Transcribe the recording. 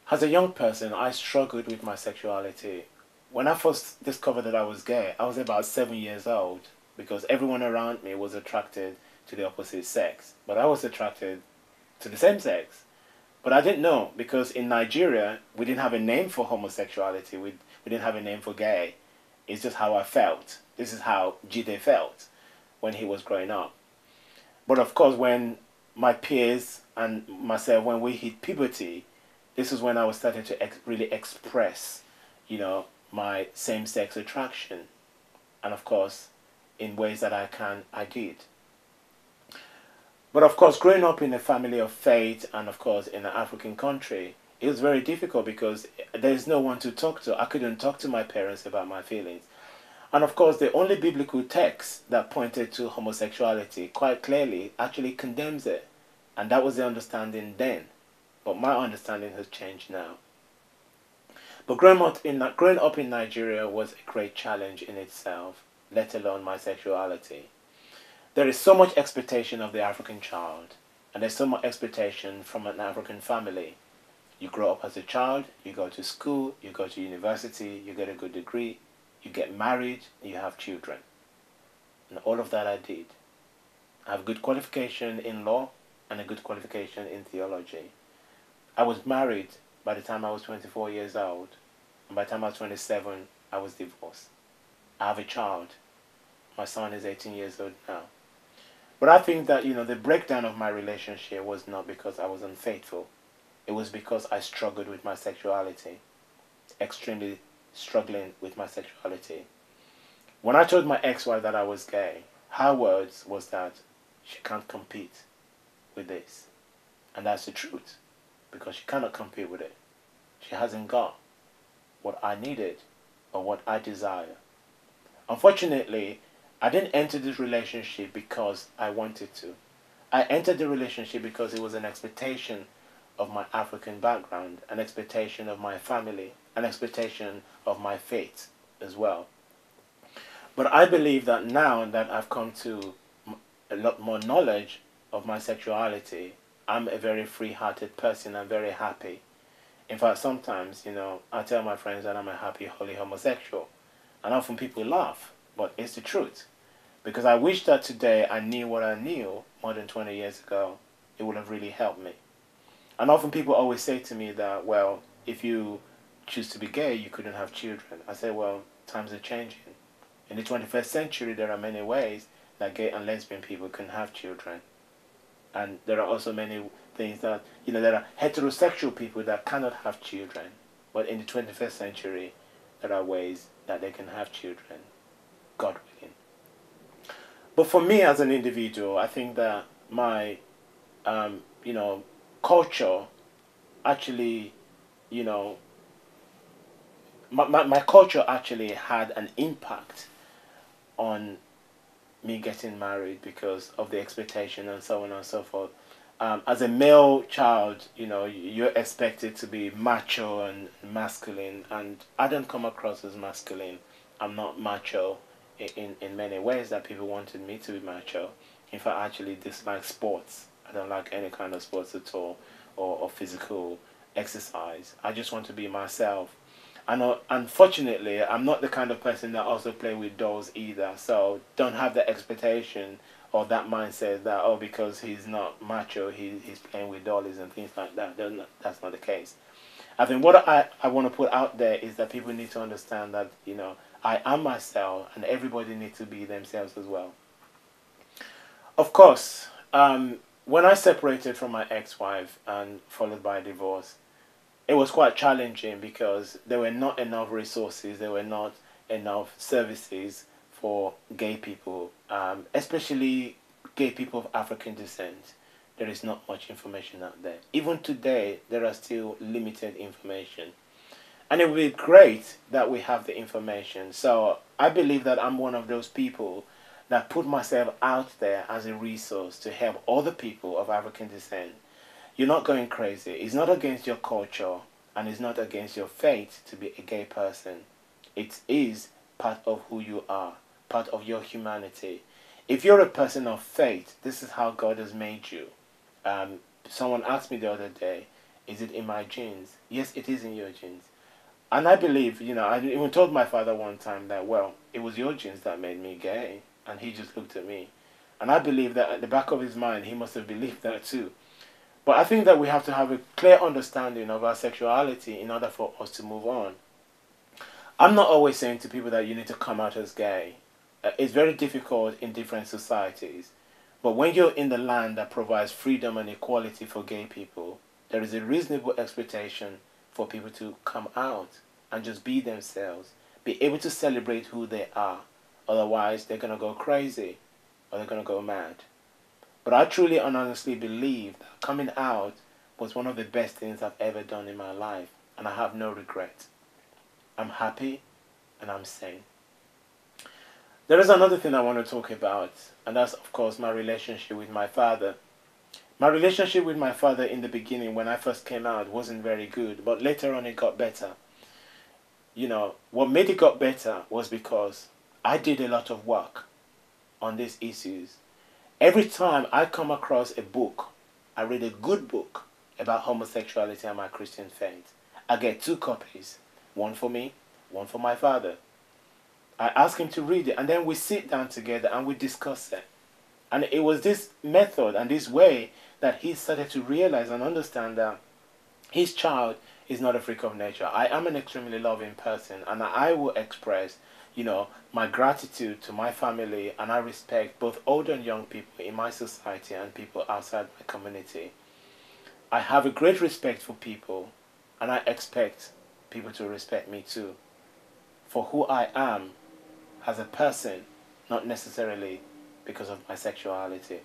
As a young person, I struggled with my sexuality. When I first discovered that I was gay, I was about 7 years old because everyone around me was attracted to the opposite sex. But I was attracted to the same sex. But I didn't know because in Nigeria, we didn't have a name for homosexuality. We didn't have a name for gay. It's just how I felt. This is how Jide felt when he was growing up. But of course, when my peers and myself, when we hit puberty, this is when I was starting to really express, my same-sex attraction. And of course, in ways that I did. But of course, growing up in a family of faith and of course in an African country, it was very difficult because there's no one to talk to. I couldn't talk to my parents about my feelings. And of course, the only biblical text that pointed to homosexuality quite clearly actually condemns it. And that was the understanding then. But my understanding has changed now. But growing up in Nigeria was a great challenge in itself, let alone my sexuality. There is so much expectation of the African child, and there's so much expectation from an African family. You grow up as a child, you go to school, you go to university, you get a good degree, you get married, you have children. And all of that I did. I have good qualification in law and a good qualification in theology. I was married by the time I was 24 years old, and by the time I was 27, I was divorced. I have a child. My son is 18 years old now. But I think that, the breakdown of my relationship was not because I was unfaithful. It was because I struggled with my sexuality, extremely struggling with my sexuality. When I told my ex-wife that I was gay, her words was that she can't compete with this. And that's the truth, because she cannot compete with it. She hasn't got what I needed or what I desire. Unfortunately, I didn't enter this relationship because I wanted to. I entered the relationship because it was an expectation of my African background, an expectation of my family, an expectation of my faith as well. But I believe that now that I've come to a lot more knowledge of my sexuality, I'm a very free-hearted person. I'm very happy. In fact, sometimes, I tell my friends that I'm a happy, holy homosexual. And often people laugh, but it's the truth. Because I wish that today I knew what I knew more than 20 years ago. It would have really helped me. And often people always say to me that, well, if you choose to be gay, you couldn't have children. I say, well, times are changing. In the 21st century, there are many ways that gay and lesbian people can have children. And there are also many things that, there are heterosexual people that cannot have children. But in the 21st century, there are ways that they can have children, God willing. But for me as an individual, I think that my, culture actually, my culture actually had an impact on me getting married because of the expectation and so on and so forth. As a male child, you're expected to be macho and masculine, and I don't come across as masculine. I'm not macho in many ways that people wanted me to be macho. In fact, I actually dislike sports. I don't like any kind of sports at all, or physical exercise. I just want to be myself. And unfortunately, I'm not the kind of person that also play with dolls either. So don't have the expectation or that mindset that, oh, because he's not macho, he's playing with dollies and things like that. That's not the case. I think what I want to put out there is that people need to understand that, I am myself and everybody needs to be themselves as well. Of course, when I separated from my ex-wife and followed by a divorce, it was quite challenging because there were not enough resources, there were not enough services for gay people, especially gay people of African descent. There is not much information out there. Even today, there are still limited information. And it would be great that we have the information. So I believe that I'm one of those people that put myself out there as a resource to help other people of African descent. You're not going crazy. It's not against your culture and it's not against your faith to be a gay person. It is part of who you are, part of your humanity. If you're a person of faith, this is how God has made you. Someone asked me the other day, Is it in my genes? Yes, it is in your genes. And I believe, I even told my father one time that, well, it was your genes that made me gay. And he just looked at me. And I believe that at the back of his mind, he must have believed that too. But I think that we have to have a clear understanding of our sexuality in order for us to move on. I'm not always saying to people that you need to come out as gay. It's very difficult in different societies. But when you're in the land that provides freedom and equality for gay people, there is a reasonable expectation for people to come out and just be themselves, be able to celebrate who they are. Otherwise, they're going to go crazy or they're going to go mad. But I truly and honestly believe that coming out was one of the best things I've ever done in my life, and I have no regret. I'm happy and I'm sane. There is another thing I want to talk about, and that's, of course, my relationship with my father. My relationship with my father in the beginning, when I first came out, wasn't very good, but later on it got better. What made it got better was because I did a lot of work on these issues. Every time I come across a book, I read a good book about homosexuality and my Christian faith, I get 2 copies. One for me, one for my father. I ask him to read it, and then we sit down together and we discuss it. And it was this method and this way that he started to realize and understand that his child is not a freak of nature. I am an extremely loving person, and I will express, my gratitude to my family, and I respect both old and young people in my society and people outside my community. I have a great respect for people, and I expect people to respect me too, for who I am as a person, not necessarily because of my sexuality.